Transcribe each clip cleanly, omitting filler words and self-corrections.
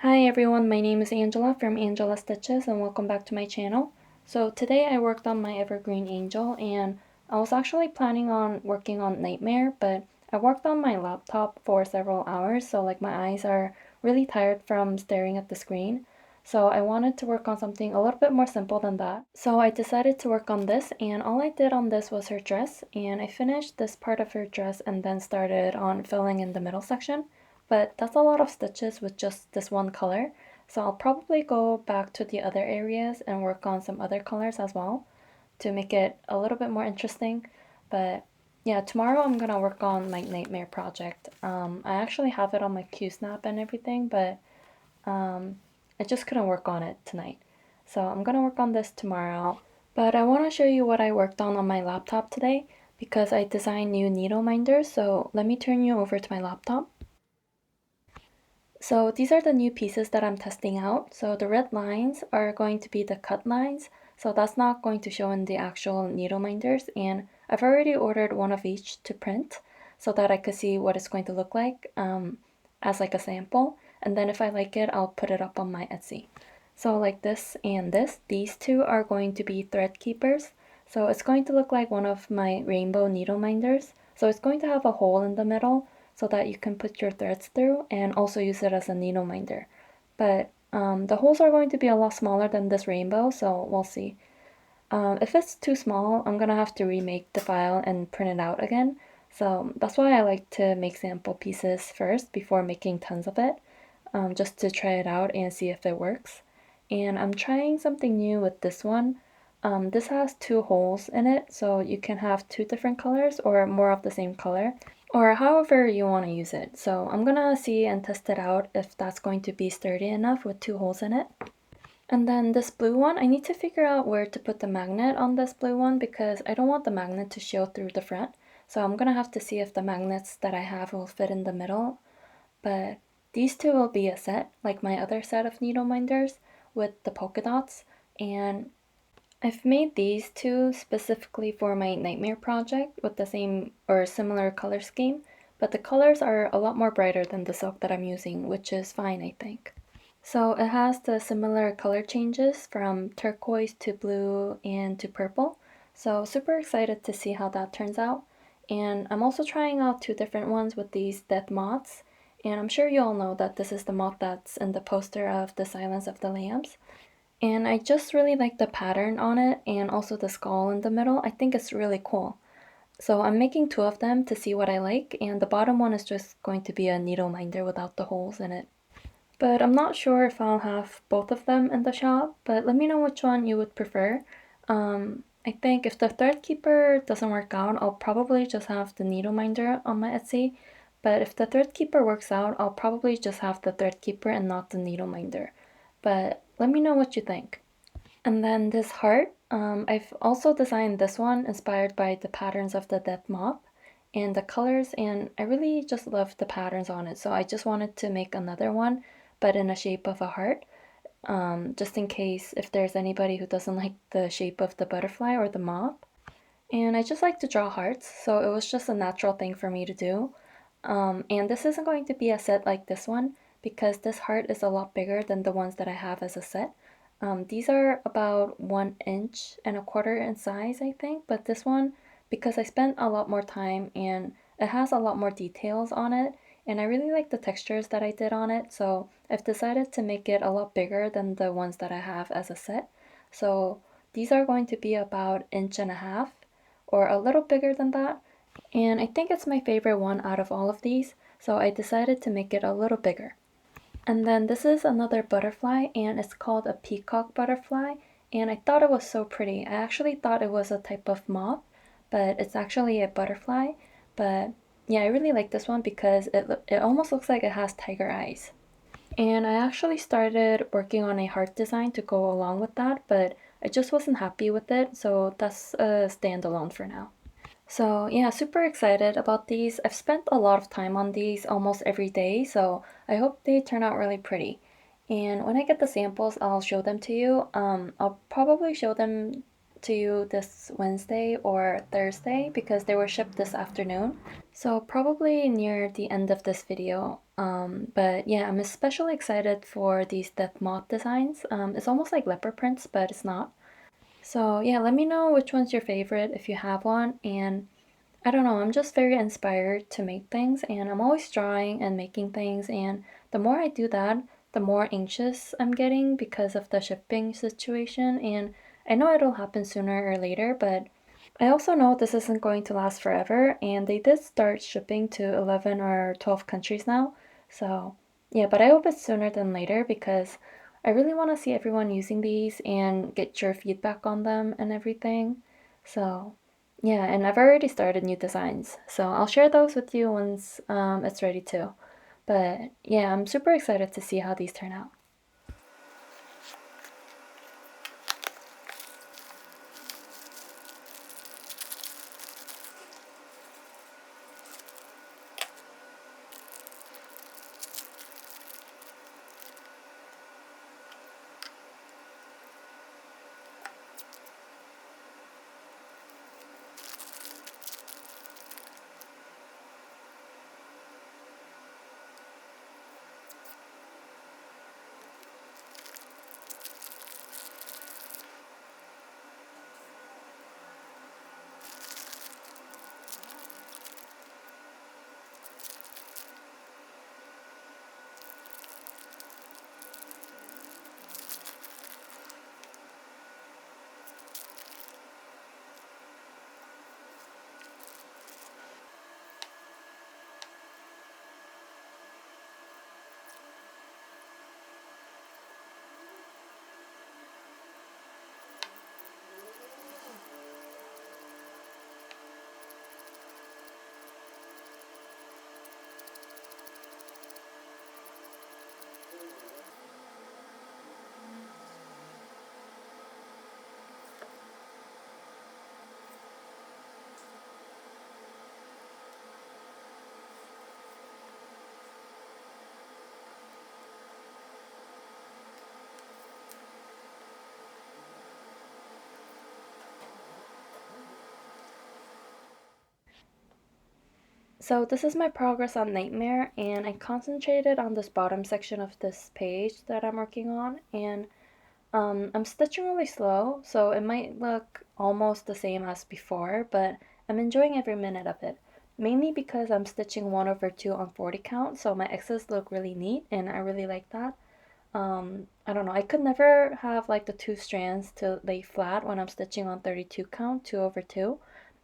Hi everyone, my name is Angela from Angela Stitches and welcome back to my channel. So today I worked on my evergreen angel and I was actually planning on working on Knightmare, but I worked on my laptop for several hours, so like my eyes are really tired from staring at the screen. So I wanted to work on something a little bit more simple than that. So I decided to work on this, and all I did on this was her dress, and I finished this part of her dress and then started on filling in the middle section. But that's a lot of stitches with just this one color, so I'll probably go back to the other areas and work on some other colors as well to make it a little bit more interesting. But yeah, tomorrow I'm gonna work on my Knightmare project. I actually have it on my Q-snap and everything, but I just couldn't work on it tonight. So I'm gonna work on this tomorrow. But I want to show you what I worked on my laptop today because I designed new Needleminders, so let me turn you over to my laptop. So these are the new pieces that I'm testing out. So the red lines are going to be the cut lines. So that's not going to show in the actual Needleminders. And I've already ordered one of each to print so that I could see what it's going to look like as like a sample. And then if I like it, I'll put it up on my Etsy. So like this and this, these two are going to be thread keepers. So it's going to look like one of my rainbow Needleminders. So it's going to have a hole in the middle so that you can put your threads through and also use it as a needle minder. But the holes are going to be a lot smaller than this rainbow, so we'll see. If it's too small, I'm gonna have to remake the file and print it out again. So that's why I like to make sample pieces first before making tons of it, just to try it out and see if it works. And I'm trying something new with this one. This has two holes in it, so you can have two different colors or more of the same color, or however you want to use it. So I'm gonna see and test it out if that's going to be sturdy enough with two holes in it. And then this blue one, I need to figure out where to put the magnet on this blue one because I don't want the magnet to show through the front. So I'm gonna have to see if the magnets that I have will fit in the middle. But these two will be a set, like my other set of needle minders with the polka dots. And I've made these two specifically for my Knightmare project with the same or similar color scheme, but the colors are a lot more brighter than the silk that I'm using, which is fine, I think. So it has the similar color changes from turquoise to blue and to purple. So super excited to see how that turns out. And I'm also trying out two different ones with these death moths. And I'm sure you all know that this is the moth that's in the poster of The Silence of the Lambs. And I just really like the pattern on it and also the skull in the middle. I think it's really cool. So I'm making two of them to see what I like, and the bottom one is just going to be a needle minder without the holes in it. But I'm not sure if I'll have both of them in the shop, but let me know which one you would prefer. I think if the thread keeper doesn't work out, I'll probably just have the needle minder on my Etsy. But if the thread keeper works out, I'll probably just have the thread keeper and not the needle minder. But let me know what you think. And then this heart, I've also designed this one inspired by the patterns of the death moth and the colors, and I really just love the patterns on it. So I just wanted to make another one, but in a shape of a heart, just in case if there's anybody who doesn't like the shape of the butterfly or the moth. And I just like to draw hearts, so it was just a natural thing for me to do. And this isn't going to be a set like this one because this heart is a lot bigger than the ones that I have as a set. These are about 1 and a quarter in size, I think, but this one, because I spent a lot more time and it has a lot more details on it, and I really like the textures that I did on it, so I've decided to make it a lot bigger than the ones that I have as a set. So these are going to be about 1.5 inches or a little bigger than that, and I think it's my favorite one out of all of these, so I decided to make it a little bigger. And then this is another butterfly, and it's called a peacock butterfly, and I thought it was so pretty. I actually thought it was a type of moth, but it's actually a butterfly. But yeah, I really like this one because it almost looks like it has tiger eyes. And I actually started working on a heart design to go along with that, but I just wasn't happy with it, so that's a standalone for now. So yeah, super excited about these. I've spent a lot of time on these almost every day, so I hope they turn out really pretty. And when I get the samples, I'll show them to you. I'll probably show them to you this Wednesday or Thursday because they were shipped this afternoon. So probably near the end of this video. But yeah, I'm especially excited for these death moth designs. It's almost like leopard prints, but it's not. So yeah, let me know which one's your favorite if you have one. And I don't know, I'm just very inspired to make things, and I'm always drawing and making things, and the more I do that, the more anxious I'm getting because of the shipping situation, and I know it'll happen sooner or later, but I also know this isn't going to last forever, and they did start shipping to 11 or 12 countries now, so yeah, but I hope it's sooner than later because I really want to see everyone using these and get your feedback on them and everything, so... Yeah, and I've already started new designs, so I'll share those with you once it's ready too. But yeah, I'm super excited to see how these turn out. So this is my progress on Knightmare, and I concentrated on this bottom section of this page that I'm working on, and I'm stitching really slow, so it might look almost the same as before, but I'm enjoying every minute of it. Mainly because I'm stitching 1/2 on 40 count, so my X's look really neat, and I really like that. I don't know, I could never have like the two strands to lay flat when I'm stitching on 32 count, 2/2,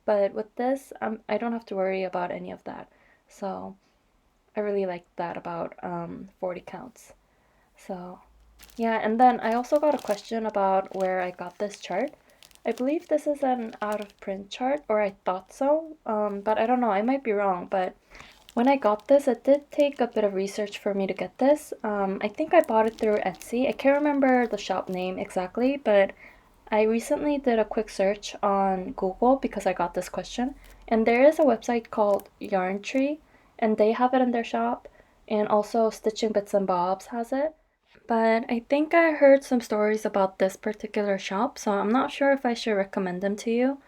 but with this, I don't have to worry about any of that. So I really like that about 40 counts. So yeah, and then I also got a question about where I got this chart. I believe this is an out of print chart, or I thought so, but I don't know, I might be wrong, but when I got this, it did take a bit of research for me to get this. I think I bought it through Etsy. I can't remember the shop name exactly, but I recently did a quick search on Google because I got this question, and there is a website called Yarn Tree, and they have it in their shop, and also Stitching Bits and Bobs has it. But I think I heard some stories about this particular shop, so I'm not sure if I should recommend them to you.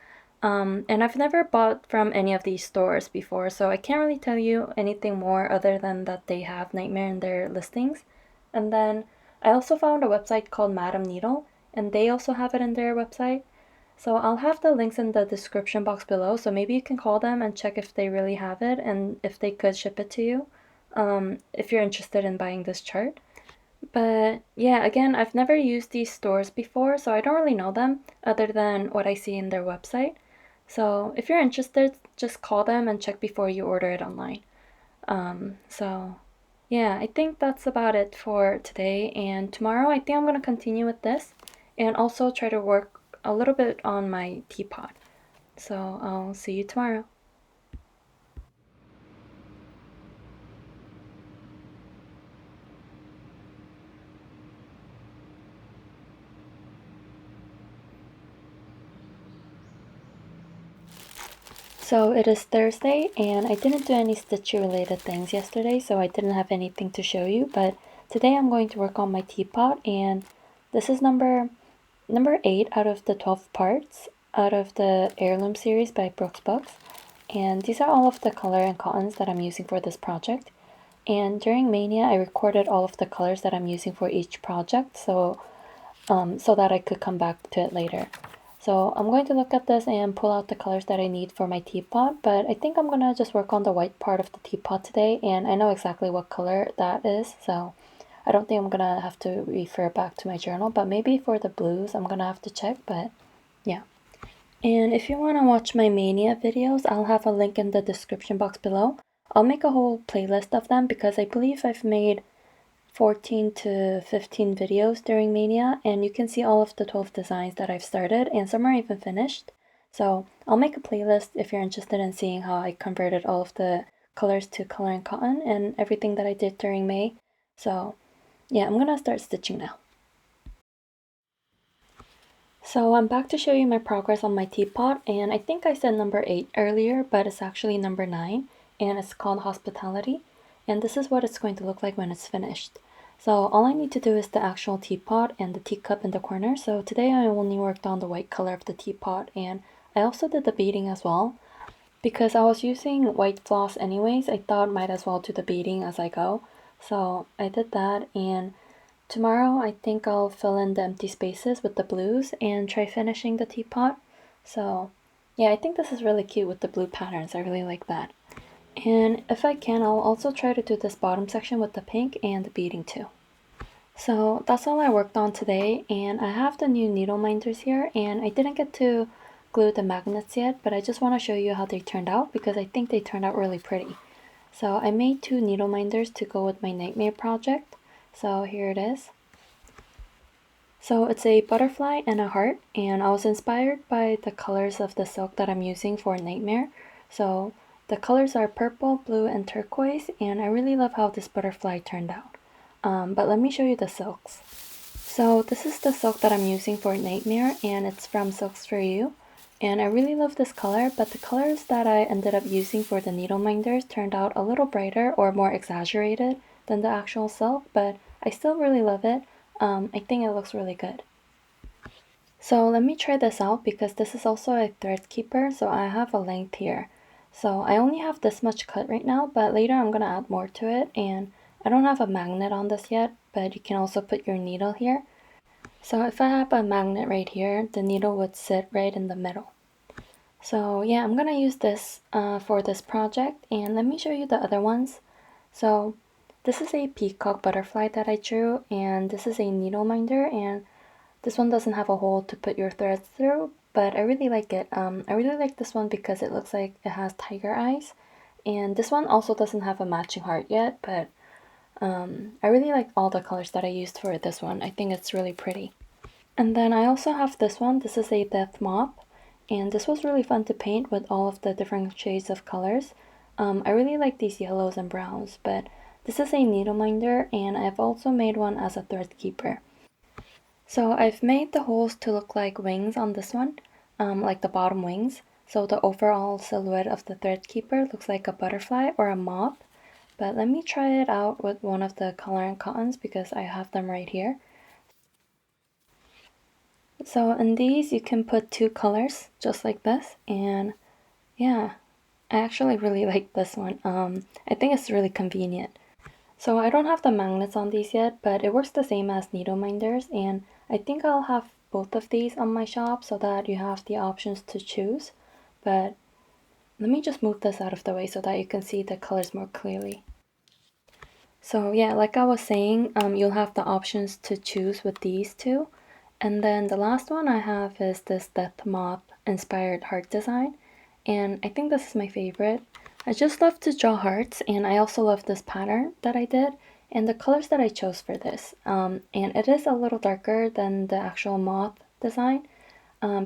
And I've never bought from any of these stores before, so I can't really tell you anything more other than that they have Knightmare in their listings. And then I also found a website called Madam Needle, and they also have it in their website. So I'll have the links in the description box below, so maybe you can call them and check if they really have it and if they could ship it to you, if you're interested in buying this chart. But yeah, again, I've never used these stores before, so I don't really know them other than what I see in their website. So if you're interested, just call them and check before you order it online. So yeah, I think that's about it for today. And tomorrow, I think I'm going to continue with this and also try to work a little bit on my teapot. So I'll see you tomorrow. So it is Thursday, and I didn't do any stitchy related things yesterday, so I didn't have anything to show you, but today I'm going to work on my teapot, and this is number number 8 out of the 12 parts out of the Heirloom series by Brooks Books. And these are all of the color and cottons that I'm using for this project. And during Mania, I recorded all of the colors that I'm using for each project, so that I could come back to it later. So I'm going to look at this and pull out the colors that I need for my teapot, but I think I'm gonna just work on the white part of the teapot today, and I know exactly what color that is, so I don't think I'm gonna have to refer back to my journal, but maybe for the blues I'm gonna have to check, but yeah. And if you want to watch my Mania videos, I'll have a link in the description box below. I'll make a whole playlist of them because I believe I've made 14 to 15 videos during Mania, and you can see all of the 12 designs that I've started, and some are even finished. So I'll make a playlist if you're interested in seeing how I converted all of the colors to color and cotton and everything that I did during May. So yeah, I'm gonna start stitching now. So I'm back to show you my progress on my teapot, and I think I said number 8 earlier, but it's actually number 9, and it's called Hospitality, and this is what it's going to look like when it's finished. So all I need to do is the actual teapot and the teacup in the corner. So today I only worked on the white color of the teapot, and I also did the beading as well. Because I was using white floss anyways, I thought might as well do the beading as I go. So I did that, and tomorrow I think I'll fill in the empty spaces with the blues and try finishing the teapot. So yeah, I think this is really cute with the blue patterns. I really like that. And if I can, I'll also try to do this bottom section with the pink and the beading too. So that's all I worked on today, and I have the new Needleminders here, and I didn't get to glue the magnets yet, but I just want to show you how they turned out because I think they turned out really pretty. So I made 2 Needleminders to go with my Knightmare project. So here it is. So it's a butterfly and a heart, and I was inspired by the colors of the silk that I'm using for Knightmare. So the colors are purple, blue, and turquoise, and I really love how this butterfly turned out. But let me show you the silks. So this is the silk that I'm using for Knightmare, and it's from Silks For You. And I really love this color, but the colors that I ended up using for the Needleminders turned out a little brighter or more exaggerated than the actual silk, but I still really love it. I think it looks really good. So let me try this out because this is also a thread keeper, so I have a length here. So I only have this much cut right now, but later I'm gonna add more to it, and I don't have a magnet on this yet, but you can also put your needle here. So if I have a magnet right here, the needle would sit right in the middle. So yeah, I'm gonna use this for this project, and let me show you the other ones. So this is a peacock butterfly that I drew, and this is a Needleminder, and this one doesn't have a hole to put your threads through, but I really like it. I really like this one because it looks like it has tiger eyes, and this one also doesn't have a matching heart yet, but I really like all the colors that I used for this one. I think it's really pretty. And then I also have this one. This is a death mop, and this was really fun to paint with all of the different shades of colors. I really like these yellows and browns, but this is a Needleminder, and I've also made one as a thread keeper. So I've made the holes to look like wings on this one, like the bottom wings. So the overall silhouette of the thread keeper looks like a butterfly or a moth. But let me try it out with one of the color and cottons because I have them right here. So in these you can put 2 colors just like this, and yeah, I actually really like this one. I think it's really convenient. So I don't have the magnets on these yet, but it works the same as Needleminders, and I think I'll have both of these on my shop so that you have the options to choose. But let me just move this out of the way so that you can see the colors more clearly. So yeah, like I was saying, you'll have the options to choose with these two. And then the last one I have is this death moth inspired heart design, and I think this is my favorite. I just love to draw hearts, and I also love this pattern that I did and the colors that I chose for this. And it is a little darker than the actual moth design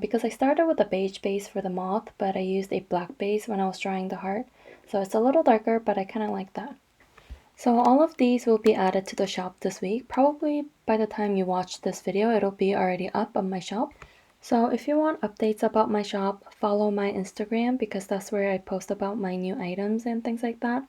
because I started with a beige base for the moth, but I used a black base when I was drawing the heart. So it's a little darker, but I kind of like that. So all of these will be added to the shop this week. Probably by the time you watch this video, it'll be already up on my shop. So if you want updates about my shop, follow my Instagram because that's where I post about my new items and things like that.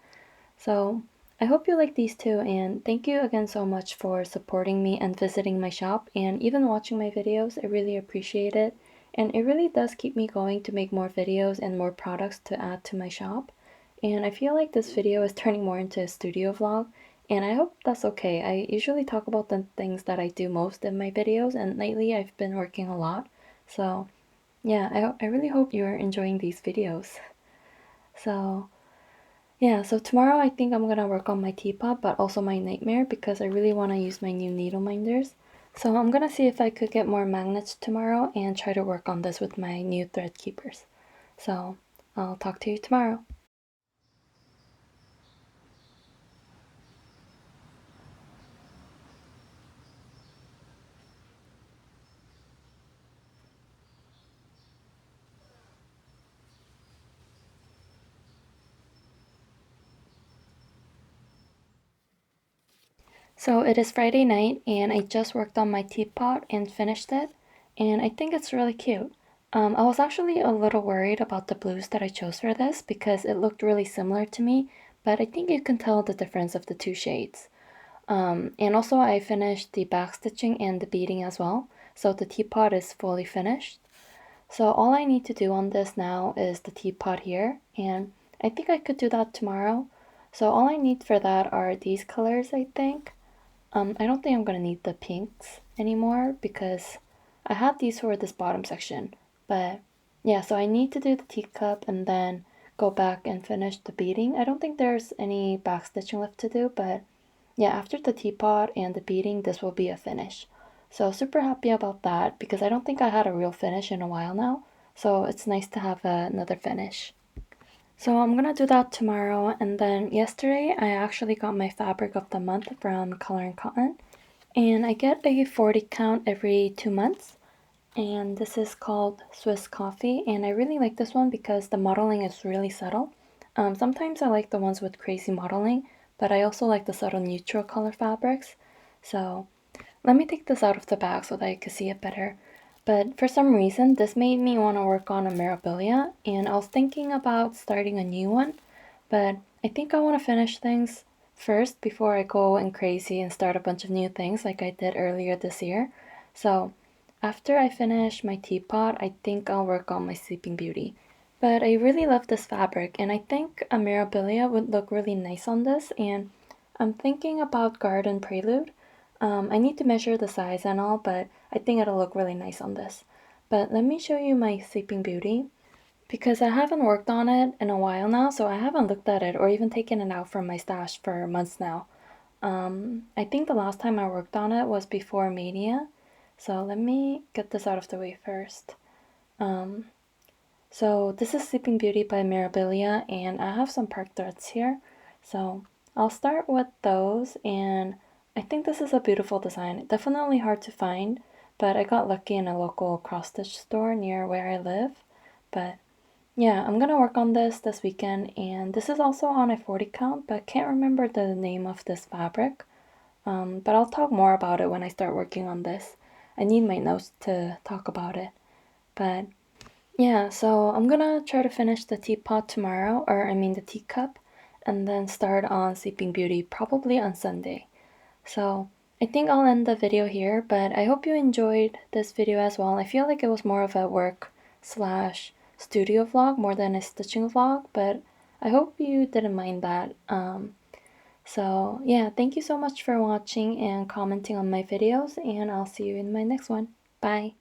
So I hope you like these too, and thank you again so much for supporting me and visiting my shop and even watching my videos. I really appreciate it, and it really does keep me going to make more videos and more products to add to my shop. And I feel like this video is turning more into a studio vlog, and I hope that's okay. I usually talk about the things that I do most in my videos, and lately I've been working a lot. So yeah, I really hope you're enjoying these videos. So yeah, so tomorrow I think I'm gonna work on my teapot, but also my Knightmare because I really want to use my new Needleminders. So I'm gonna see if I could get more magnets tomorrow and try to work on this with my new thread keepers. So I'll talk to you tomorrow. So it is Friday night and I just worked on my teapot and finished it, and I think it's really cute. I was actually a little worried about the blues that I chose for this because it looked really similar to me, but I think you can tell the difference of the two shades. And also I finished the back stitching and the beading as well, so the teapot is fully finished. So all I need to do on this now is the teapot here, and I think I could do that tomorrow. So all I need for that are these colors, I think. I don't think I'm gonna need the pinks anymore because I had these for this bottom section. But yeah, so I need to do the teacup and then go back and finish the beading. I don't think there's any back stitching left to do, but yeah, after the teapot and the beading, this will be a finish. So super happy about that because I don't think I had a real finish in a while now. So it's nice to have another finish. So I'm gonna do that tomorrow, and then yesterday I actually got my fabric of the month from Color and Cotton, and I get a 40 count every 2 months, and this is called Swiss Coffee, and I really like this one because the modeling is really subtle. Sometimes I like the ones with crazy modeling, but I also like the subtle neutral color fabrics. So let me take this out of the bag so that I can see it better. But for some reason, this made me want to work on a Mirabilia, and I was thinking about starting a new one, but I think I want to finish things first before I go and crazy and start a bunch of new things like I did earlier this year. So after I finish my teapot, I think I'll work on my Sleeping Beauty. But I really love this fabric, and I think a Mirabilia would look really nice on this, and I'm thinking about Garden Prelude. I need to measure the size and all, but I think it'll look really nice on this. But let me show you my Sleeping Beauty because I haven't worked on it in a while now, so I haven't looked at it or even taken it out from my stash for months now. I think the last time I worked on it was before Mania, so let me get this out of the way first. Um, so this is Sleeping Beauty by Mirabilia, and I have some park threads here. So I'll start with those, and I think this is a beautiful design. Definitely hard to find, but I got lucky in a local cross-stitch store near where I live. But yeah, I'm gonna work on this weekend, and this is also on a 40 count, but can't remember the name of this fabric. But I'll talk more about it when I start working on this. I need my notes to talk about it. But yeah, so I'm gonna try to finish the teapot tomorrow, or I mean the teacup, and then start on Sleeping Beauty probably on Sunday. So I think I'll end the video here, but I hope you enjoyed this video as well. I feel like it was more of a work slash studio vlog more than a stitching vlog, but I hope you didn't mind that. So yeah, thank you so much for watching and commenting on my videos, and I'll see you in my next one. Bye!